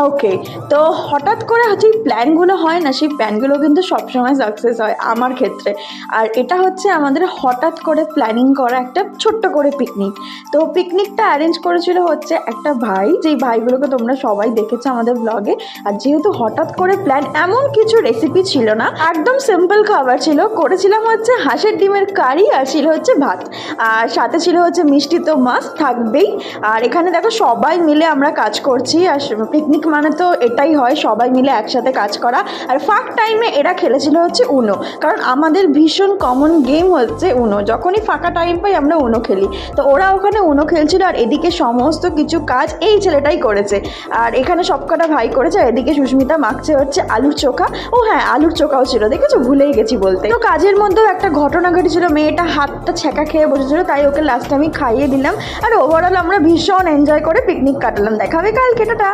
ওকে, তো হঠাৎ করে যেই প্ল্যানগুলো হয় না, সেই প্ল্যানগুলো কিন্তু সবসময় সাকসেস হয় আমার ক্ষেত্রে। আর এটা হচ্ছে আমাদের হঠাৎ করে প্ল্যানিং করা একটা ছোট্ট করে পিকনিক। তো পিকনিকটা অ্যারেঞ্জ করেছিল হচ্ছে একটা ভাই, যেই ভাইগুলোকে তোমরা সবাই দেখেছো আমাদের ব্লগে। আর যেহেতু হঠাৎ করে প্ল্যান, এমন কিছু রেসিপি ছিল না, একদম সিম্পল খাবার ছিল। করেছিলাম হচ্ছে হাঁসের ডিমের কারি, আর ছিল হচ্ছে ভাত, আর সাথে ছিল হচ্ছে মিষ্টি তো মাস্ট থাকবেই। আর এখানে দেখো সবাই মিলে আমরা কাজ করছি, আর পিকনিক মানে তো এটাই হয়, সবাই মিলে একসাথে কাজ করা। আর ফাঁক টাইমে এরা খেলেছিল হচ্ছে উনো, কারণ আমাদের ভীষণ কমন গেম হচ্ছে উনো। যখনই ফাঁকা টাইম পাই আমরা উনো খেলি, তো ওরা ওখানে উনো খেলছিল, আর এদিকে সমস্ত কিছু কাজ এই ছেলেটাই করেছে। আর এখানে সবকটা ভাই করেছে। এদিকে সুস্মিতা মাখছে হচ্ছে আলুর চোখা। ও হ্যাঁ, আলুর চোখাও ছিল, দেখেছো, ভুলেই গেছি বলতে। তো কাজের মধ্যেও একটা ঘটনা ঘটেছিল, মেয়েটা হাতটা ছ্যাঁকা খেয়ে বসেছিল, তাই ওকে লাস্টে আমি খাইয়ে দিলাম। আর ওভারঅল আমরা ভীষণ এনজয় করে পিকনিক কাটালাম। দেখা হবে কালকে, টাটা।